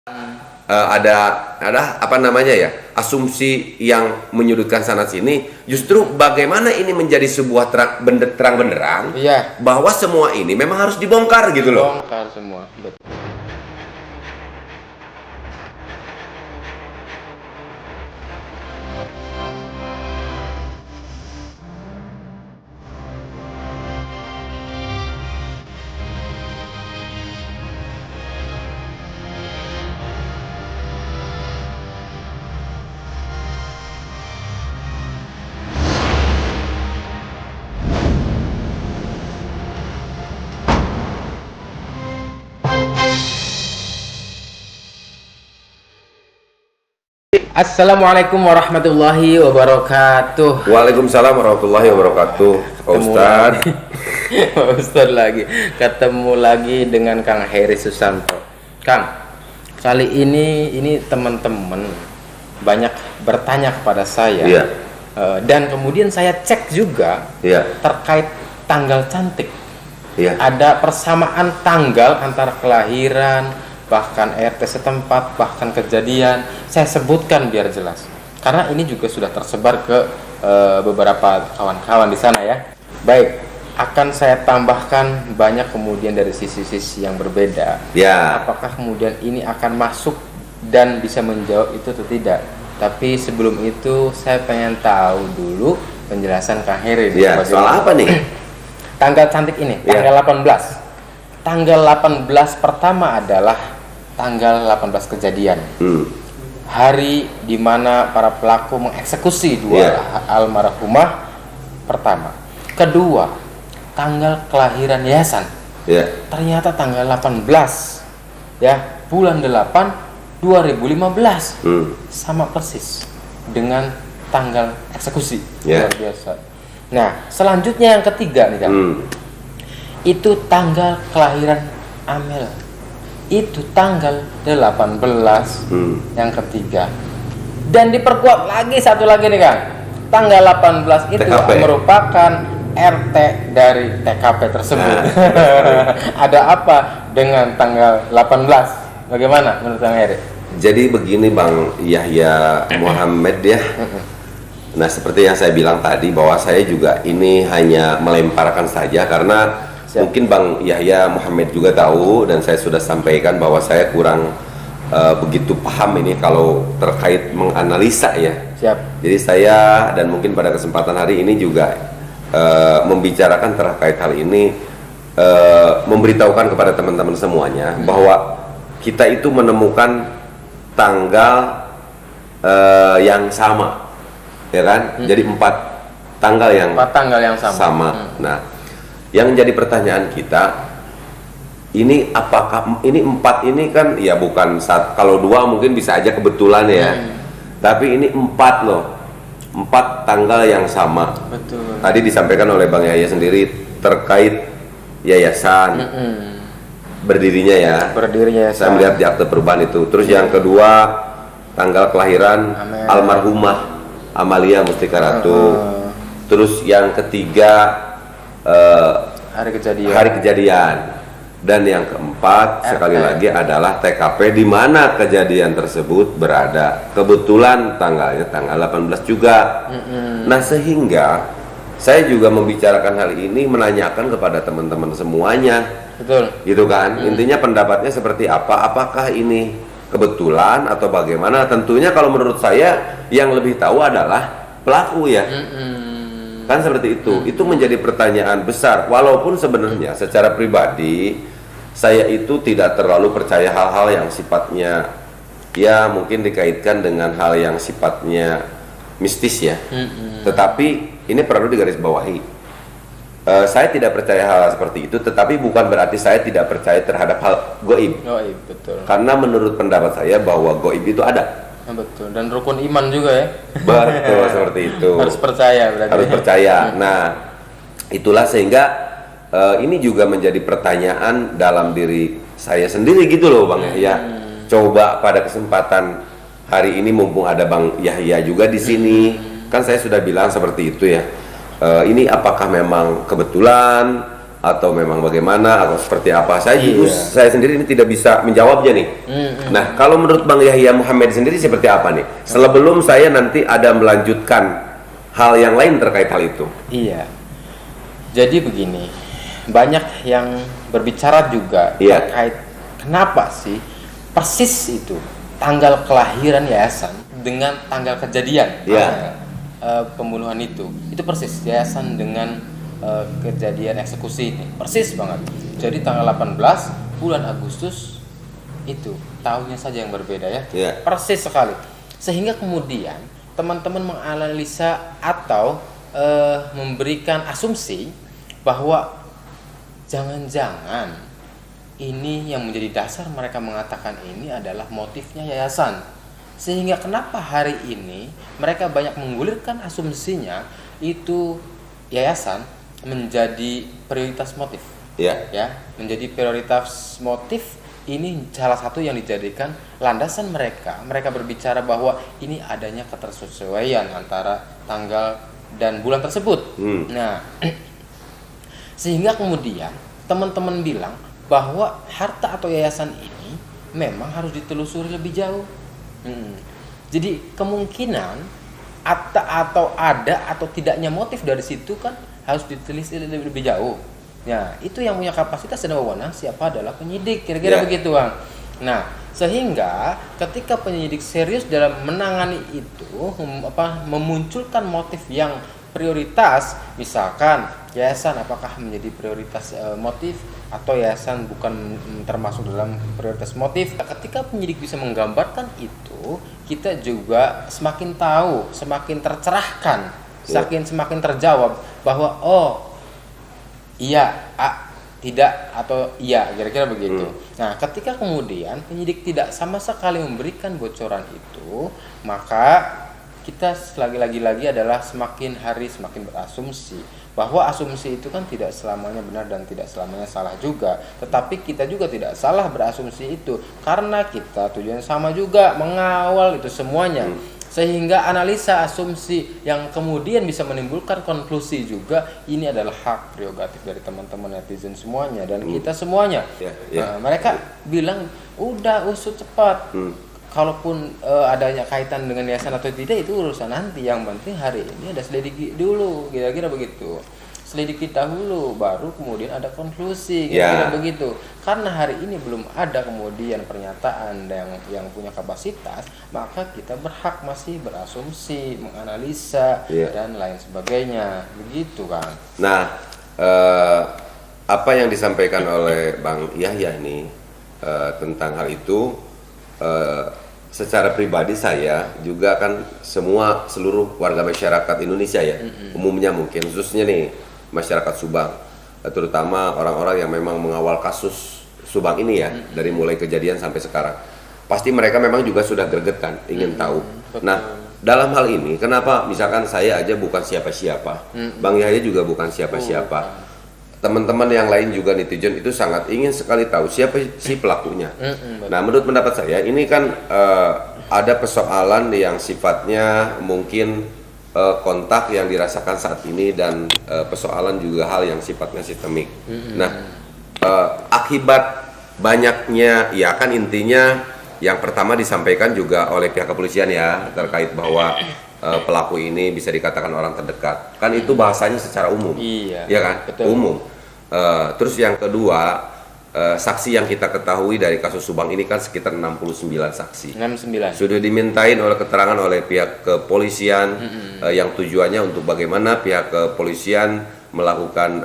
ada apa namanya ya, asumsi yang menyudutkan sana sini. Justru bagaimana ini menjadi sebuah terang benderang, Iya. bahwa semua ini memang harus dibongkar gitu loh. Bongkar semua. Betul. Assalamualaikum warahmatullahi wabarakatuh. Waalaikumsalam warahmatullahi wabarakatuh. Pak Ustadz. Pak Ustadz lagi. Ketemu lagi dengan Kang Heri Susanto. Kang, kali ini teman-teman banyak bertanya kepada saya. Iya. Dan kemudian saya cek juga Iya. terkait tanggal cantik. Iya. Ada persamaan tanggal antara kelahiran, bahkan RT setempat, bahkan kejadian. Saya sebutkan biar jelas, karena ini juga sudah tersebar ke beberapa kawan-kawan di sana ya. Baik, akan saya tambahkan banyak kemudian dari sisi-sisi yang berbeda. Ya. Apakah kemudian ini akan masuk dan bisa menjawab itu atau tidak? Tapi sebelum itu saya pengen tahu dulu penjelasan Kang Heri. Ya, soal apa nih? Tanggal cantik ini, tanggal 18. Tanggal 18 pertama adalah tanggal 18 kejadian. Hari di mana para pelaku mengeksekusi dua almarhumah pertama. Kedua, tanggal kelahiran Yayasan. Ternyata tanggal 18 ya, bulan 8 2015. Sama persis dengan tanggal eksekusi. Luar biasa. Nah, selanjutnya yang ketiga nih Kang. Itu tanggal kelahiran Amel. Itu tanggal 18 yang ketiga. Dan diperkuat lagi satu lagi nih Kang. Tanggal 18 itu TKP. merupakan RT dari TKP tersebut. Ada apa dengan tanggal 18? Bagaimana menurut Kang Heri? Jadi begini Bang Yahya Muhammad ya. Nah, seperti yang saya bilang tadi, bahwa saya juga ini hanya melemparkan saja, karena mungkin Bang Yahya Muhammad juga tahu, dan saya sudah sampaikan bahwa saya kurang begitu paham ini kalau terkait menganalisa ya. Siap. Jadi saya, dan mungkin pada kesempatan hari ini juga membicarakan terkait hal ini, memberitahukan kepada teman-teman semuanya bahwa kita itu menemukan tanggal yang sama, ya kan? Jadi 4 tanggal yang sama. Nah, yang jadi pertanyaan kita, ini apakah ini 4 ini kan ya bukan kalau 2 mungkin bisa aja kebetulan ya. Tapi ini 4 loh. 4 tanggal yang sama. Betul. Tadi disampaikan oleh Bang Yahya sendiri terkait yayasan. Berdirinya ya. Saya melihat di akte perubahan itu. Terus yang kedua, tanggal kelahiran almarhumah Amalia Mustika Ratu. Terus yang ketiga, hari kejadian. Dan yang keempat sekali lagi adalah TKP di mana kejadian tersebut berada. Kebetulan tanggalnya tanggal 18 juga. Nah, sehingga saya juga membicarakan hal ini, menanyakan kepada teman-teman semuanya. Betul. Gitu kan? Intinya pendapatnya seperti apa? Apakah ini kebetulan atau bagaimana? Tentunya kalau menurut saya yang lebih tahu adalah pelaku ya. Kan seperti itu. Itu menjadi pertanyaan besar. Walaupun sebenarnya secara pribadi saya itu tidak terlalu percaya hal-hal yang sifatnya ya mungkin dikaitkan dengan hal yang sifatnya mistis ya. Tetapi ini perlu digarisbawahi. Saya tidak percaya hal seperti itu, tetapi bukan berarti saya tidak percaya terhadap hal gaib. Betul. Karena menurut pendapat saya bahwa gaib itu ada. Betul, dan rukun iman juga ya. Betul, seperti itu. Harus percaya berarti. Harus percaya. Nah, itulah sehingga ini juga menjadi pertanyaan dalam diri saya sendiri gitu loh Bang Yahya. Coba pada kesempatan hari ini mumpung ada Bang Yahya juga di sini, kan saya sudah bilang seperti itu ya. Ini apakah memang kebetulan atau memang bagaimana atau seperti apa? Iya. Saya sendiri ini tidak bisa menjawabnya nih. Nah, kalau menurut Bang Yahya Muhammad sendiri seperti apa nih? Sebelum saya nanti ada melanjutkan hal yang lain terkait hal itu. Iya. Jadi begini, banyak yang berbicara juga Iya. terkait kenapa sih persis itu tanggal kelahiran yayasan dengan tanggal kejadian Iya. pembunuhan itu persis yayasan dengan kejadian eksekusi ini persis banget. Jadi tanggal 18 bulan Agustus itu tahunnya saja yang berbeda ya. Iya. Persis sekali. Sehingga kemudian teman-teman menganalisa atau memberikan asumsi bahwa jangan-jangan ini yang menjadi dasar mereka mengatakan ini adalah motifnya yayasan. Sehingga kenapa hari ini mereka banyak menggulirkan asumsinya itu yayasan menjadi prioritas motif. Iya. Ya, menjadi prioritas motif ini salah satu yang dijadikan landasan mereka. Mereka berbicara bahwa ini adanya ketersesuaian antara tanggal dan bulan tersebut. Nah, sehingga kemudian teman-teman bilang bahwa harta atau yayasan ini memang harus ditelusuri lebih jauh. Jadi kemungkinan atau ada atau tidaknya motif dari situ kan harus ditelisik lebih jauh. Ya, itu yang punya kapasitas dan wewenang siapa adalah penyidik, kira-kira begitu, Bang. Nah, sehingga ketika penyidik serius dalam menangani itu, memunculkan motif yang prioritas, misalkan yayasan apakah menjadi prioritas motif atau yayasan bukan termasuk dalam prioritas motif. Ketika penyidik bisa menggambarkan itu, kita juga semakin tahu, semakin tercerahkan, semakin terjawab bahwa iya, tidak atau iya, kira-kira begitu. Nah, ketika kemudian penyidik tidak sama sekali memberikan bocoran itu, maka kita lagi-lagi adalah semakin hari semakin berasumsi bahwa asumsi itu kan tidak selamanya benar dan tidak selamanya salah juga. Tetapi kita juga tidak salah berasumsi itu karena kita tujuannya sama juga, mengawal itu semuanya. Sehingga analisa asumsi yang kemudian bisa menimbulkan konklusi juga ini adalah hak prerogatif dari teman-teman netizen semuanya dan kita semuanya. Nah, mereka bilang udah usut cepat. Kalaupun adanya kaitan dengan yayasan atau tidak itu urusan nanti. Yang penting hari ini ada selidiki dulu, kira-kira begitu. Selidiki dahulu, baru kemudian ada konklusi, kira-kira begitu. Karena hari ini belum ada kemudian pernyataan yang punya kapasitas, maka kita berhak masih berasumsi, menganalisa dan lain sebagainya, begitu kan. Nah, apa yang disampaikan oleh Bang Yahya ini tentang hal itu. Secara pribadi saya juga kan seluruh warga masyarakat Indonesia ya, umumnya mungkin khususnya nih masyarakat Subang, terutama orang-orang yang memang mengawal kasus Subang ini ya, dari mulai kejadian sampai sekarang, pasti mereka memang juga sudah greget kan, ingin tahu. Nah, dalam hal ini kenapa misalkan saya aja bukan siapa-siapa, Bang Yahya juga bukan siapa-siapa, teman-teman yang lain juga netizen itu sangat ingin sekali tahu siapa sih pelakunya. Nah, menurut pendapat saya ini kan ada persoalan yang sifatnya mungkin kontak yang dirasakan saat ini dan persoalan juga hal yang sifatnya sistemik. Nah, akibat banyaknya ya kan intinya yang pertama disampaikan juga oleh pihak kepolisian ya terkait bahwa pelaku ini bisa dikatakan orang terdekat. Kan itu bahasanya secara umum. Iya. Ya kan? Betul. Umum. Terus yang kedua, saksi yang kita ketahui dari kasus Subang ini kan sekitar 69 saksi. 69. Sudah dimintain oleh keterangan oleh pihak kepolisian yang tujuannya untuk bagaimana pihak kepolisian melakukan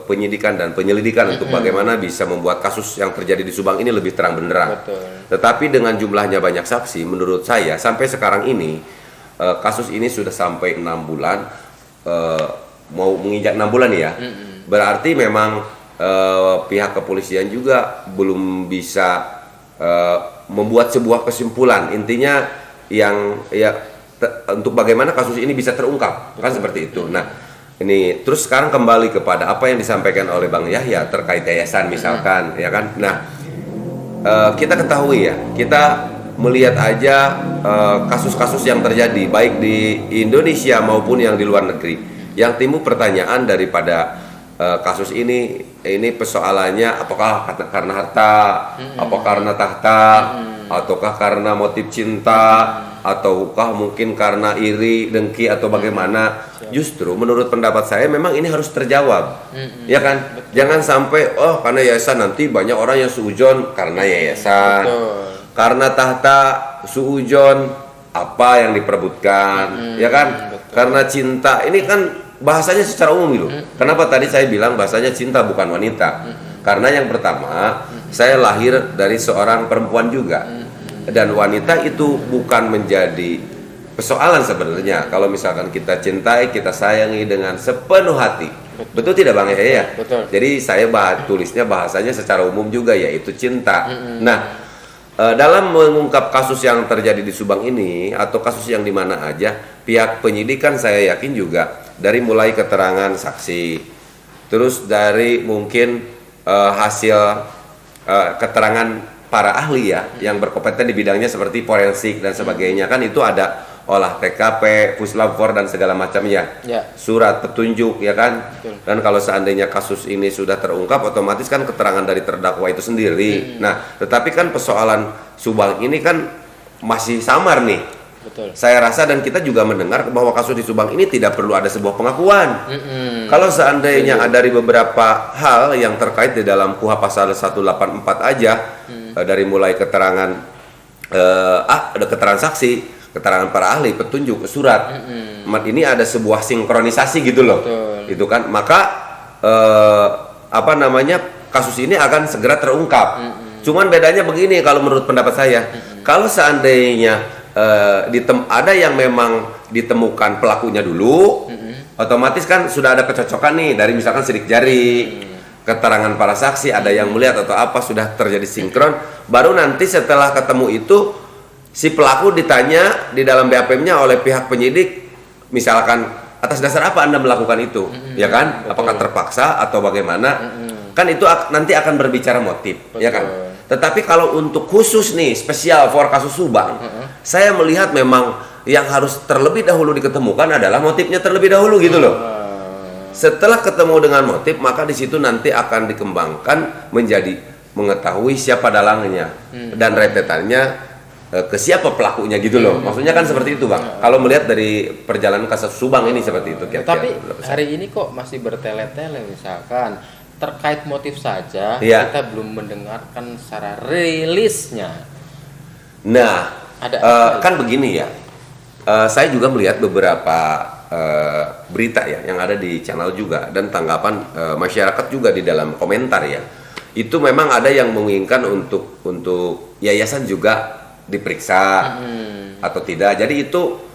penyidikan dan penyelidikan untuk bagaimana bisa membuat kasus yang terjadi di Subang ini lebih terang benderang. Betul. Tetapi dengan jumlahnya banyak saksi, menurut saya sampai sekarang ini kasus ini sudah sampai 6 bulan, mau menginjak 6 bulan ya. Berarti memang pihak kepolisian juga belum bisa membuat sebuah kesimpulan. Intinya untuk bagaimana kasus ini bisa terungkap. Kan seperti itu. Nah, ini terus sekarang kembali kepada apa yang disampaikan oleh Bang Yahya terkait yayasan misalkan, ya kan. Nah, kita ketahui ya, kita melihat aja kasus-kasus yang terjadi baik di Indonesia maupun yang di luar negeri, yang timbul pertanyaan daripada kasus ini persoalannya apakah karena harta, apakah karena tahta, ataukah karena motif cinta, ataukah mungkin karena iri, dengki atau bagaimana. Justru menurut pendapat saya memang ini harus terjawab. Ya kan? Jangan sampai karena yayasan nanti banyak orang yang suujon karena yayasan. Karena tahta suujon apa yang diperebutkan, ya kan? Karena cinta ini kan bahasanya secara umum gitu. Kenapa tadi saya bilang bahasanya cinta bukan wanita? Karena yang pertama, saya lahir dari seorang perempuan juga. Dan wanita itu bukan menjadi persoalan sebenarnya. Kalau misalkan kita cintai, kita sayangi dengan sepenuh hati. Betul tidak Bang ya? Betul. Jadi saya tulisnya bahasanya secara umum juga, yaitu cinta. Nah, dalam mengungkap kasus yang terjadi di Subang ini atau kasus yang di mana aja, pihak penyidikan saya yakin juga dari mulai keterangan saksi, terus dari mungkin hasil keterangan para ahli ya yang berkompeten di bidangnya seperti forensik dan sebagainya, kan itu ada olah TKP, puslap-for dan segala macamnya, surat petunjuk ya kan. Dan kalau seandainya kasus ini sudah terungkap, otomatis kan keterangan dari terdakwa itu sendiri. Nah, tetapi kan persoalan Subang ini kan masih samar nih. Saya rasa dan kita juga mendengar bahwa kasus di Subang ini tidak perlu ada sebuah pengakuan. Kalau seandainya ada dari beberapa hal yang terkait di dalam KUHP pasal 184 aja, dari mulai keterangan ada keterangan saksi, keterangan para ahli, petunjuk, surat. Ini ada sebuah sinkronisasi gitu loh. Itu kan, maka kasus ini akan segera terungkap. Cuman bedanya begini kalau menurut pendapat saya, kalau seandainya ada yang memang ditemukan pelakunya dulu, otomatis kan sudah ada kecocokan nih dari misalkan sidik jari, keterangan para saksi, ada yang melihat atau apa, sudah terjadi sinkron. Baru nanti setelah ketemu itu si pelaku ditanya di dalam BAPM-nya oleh pihak penyidik, misalkan atas dasar apa Anda melakukan itu, ya kan? Apakah terpaksa atau bagaimana? Kan itu nanti akan berbicara motif, ya kan? Tetapi kalau untuk khusus nih spesial for kasus Subang, saya melihat memang yang harus terlebih dahulu diketemukan adalah motifnya terlebih dahulu gitu loh. Setelah ketemu dengan motif, maka di situ nanti akan dikembangkan menjadi mengetahui siapa dalangnya dan rentetannya ke siapa pelakunya gitu loh. Maksudnya kan seperti itu Bang. Kalau melihat dari perjalanan kasus Subang ini seperti itu. Tapi hari ini kok masih bertele-tele misalkan terkait motif saja, kita belum mendengarkan secara rilisnya. Nah, kan begini ya. Saya juga melihat beberapa berita ya yang ada di channel juga dan tanggapan masyarakat juga di dalam komentar ya. Itu memang ada yang menginginkan untuk yayasan juga diperiksa atau tidak. Jadi itu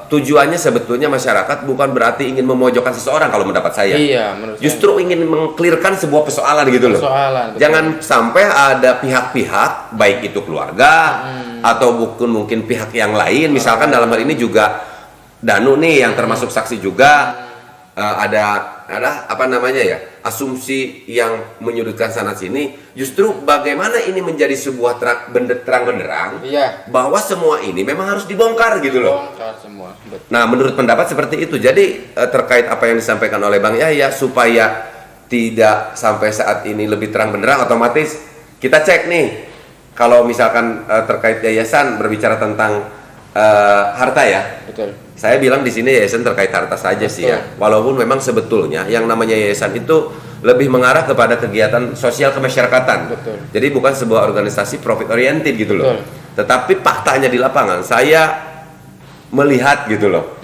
tujuannya sebetulnya masyarakat bukan berarti ingin memojokkan seseorang kalau mendapat saya. Justru ingin mengklirkan sebuah persoalan gitu loh. Jangan sampai ada pihak-pihak baik itu keluarga atau mungkin pihak yang lain, misalkan dalam hal ini juga Danu nih yang termasuk saksi juga, ada asumsi yang menyudutkan sana sini. Justru bagaimana ini menjadi sebuah terang benderang bahwa semua ini memang harus dibongkar gitu loh. Nah, menurut pendapat seperti itu. Jadi terkait apa yang disampaikan oleh Bang Yahya, supaya tidak sampai saat ini lebih terang benderang, otomatis kita cek nih. Kalau misalkan terkait yayasan berbicara tentang harta ya. Saya bilang di sini yayasan terkait harta saja sih ya. Walaupun memang sebetulnya yang namanya yayasan itu lebih mengarah kepada kegiatan sosial kemasyarakatan. Jadi bukan sebuah organisasi profit oriented gitu loh. Tetapi faktanya di lapangan saya melihat gitu loh.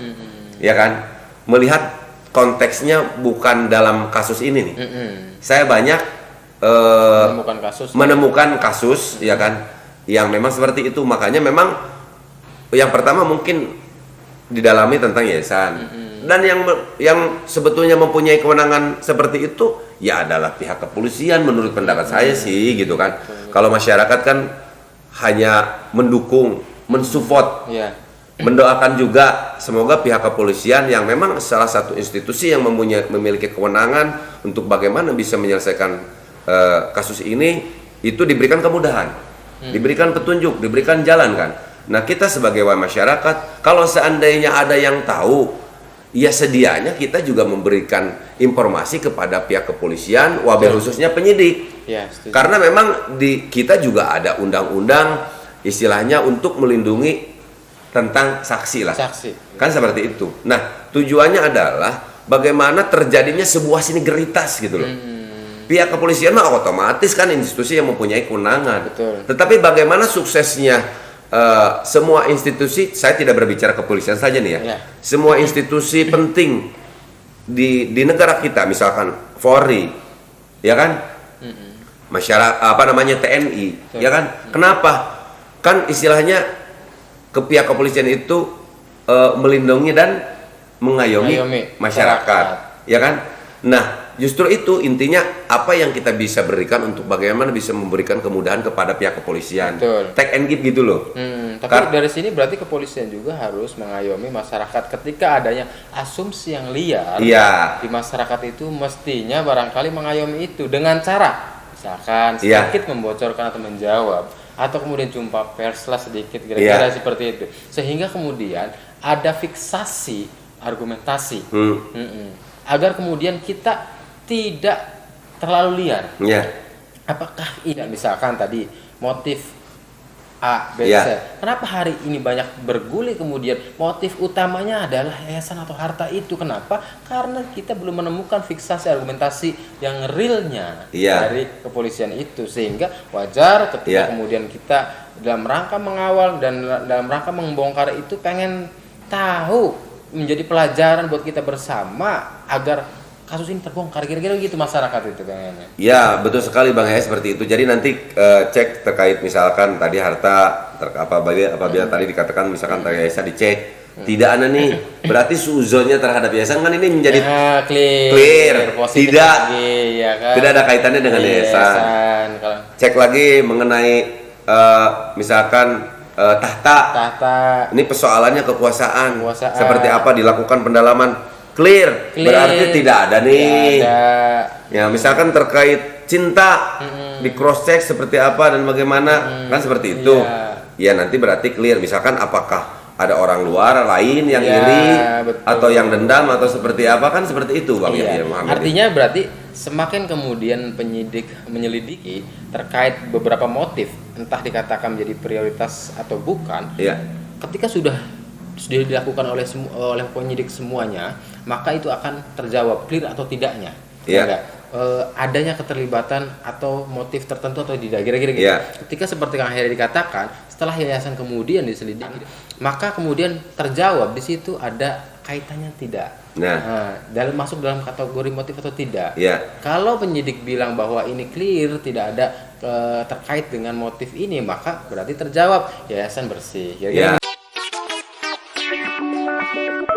Ya kan? Melihat konteksnya bukan dalam kasus ini nih. Saya banyak menemukan kasus ya kan yang memang seperti itu. Makanya memang yang pertama mungkin didalami tentang yayasan, dan yang sebetulnya mempunyai kewenangan seperti itu ya adalah pihak kepolisian menurut pendapat saya sih gitu kan. Kalau masyarakat kan hanya mendukung, mensupport, mendoakan juga semoga pihak kepolisian yang memang salah satu institusi yang memiliki kewenangan untuk bagaimana bisa menyelesaikan kasus ini itu diberikan kemudahan, diberikan petunjuk, diberikan jalan kan. Nah, kita sebagai masyarakat, kalau seandainya ada yang tahu ya sedianya kita juga memberikan informasi kepada pihak kepolisian, wabil khususnya penyidik. Ya, setuju. Karena memang di kita juga ada undang-undang istilahnya untuk melindungi tentang saksi lah. Saksi. Kan seperti itu. Nah, tujuannya adalah bagaimana terjadinya sebuah sinergitas gitu loh. Pihak kepolisian mah otomatis kan institusi yang mempunyai kewenangan. Betul. Tetapi bagaimana suksesnya semua institusi, saya tidak berbicara kepolisian saja nih ya. Ya. Semua institusi penting di negara kita, misalkan Polri, ya kan? Masyarakat apa namanya TNI, ya kan? Kenapa? Kan istilahnya ke pihak kepolisian itu melindungi dan mengayomi masyarakat, ya kan? Nah, justru itu intinya apa yang kita bisa berikan untuk bagaimana bisa memberikan kemudahan kepada pihak kepolisian. Betul. Take and give gitu loh. Tapi dari sini berarti kepolisian juga harus mengayomi masyarakat ketika adanya asumsi yang liar Iya. di masyarakat itu, mestinya barangkali mengayomi itu dengan cara misalkan Iya. sedikit membocorkan atau menjawab, atau kemudian jumpa pers lah sedikit kira-kira Iya. seperti itu, sehingga kemudian ada fiksasi argumentasi. Agar kemudian kita tidak terlalu liar. Ya. Apakah ini misalkan tadi motif A, B, Ya. C. Kenapa hari ini banyak bergulir kemudian motif utamanya adalah yayasan atau harta itu? Kenapa? Karena kita belum menemukan fiksasi argumentasi yang realnya Ya. dari kepolisian itu, sehingga wajar ketika Ya. kemudian kita dalam rangka mengawal dan dalam rangka membongkar itu pengen tahu, menjadi pelajaran buat kita bersama agar kasus ini terbongkar, kira-kira gitu masyarakat itu kayaknya. Ya, betul sekali Bang ya, seperti itu. Jadi nanti cek terkait misalkan tadi harta apabila tadi dikatakan misalkan yayasan dicek tidak ada nih, berarti suzonnya terhadap yayasan kan ini menjadi clear. positif Tidak. lagi, ya kan? Tidak ada kaitannya dengan yayasan. Kalau Cek lagi mengenai misalkan tahta. Ini persoalannya kekuasaan. Kekuasaan. Seperti apa dilakukan pendalaman clear. Berarti tidak ada nih. Tidak ada. Ya, misalkan terkait cinta di cross check seperti apa dan bagaimana kan seperti itu. Iya. Ya nanti berarti clear. Misalkan apakah ada orang luar lain yang Iya, iri betul. atau yang dendam atau seperti apa kan seperti itu Bang Iya. ya, Muhammad. Artinya berarti semakin kemudian penyidik menyelidiki terkait beberapa motif, entah dikatakan menjadi prioritas atau bukan, Iya. ketika sudah dilakukan oleh penyidik semuanya, maka itu akan terjawab clear atau tidaknya. Iya. Enggak? Adanya keterlibatan atau motif tertentu atau tidak, kira-kira gitu. Iya. Ketika seperti Kang Heri dikatakan, setelah yayasan kemudian diselidiki, maka kemudian terjawab di situ ada kaitannya tidak. Nah. Masuk dalam kategori motif atau tidak. Iya. Kalau penyidik bilang bahwa ini clear, tidak ada terkait dengan motif ini, maka berarti terjawab yayasan bersih. Kira-kira Iya.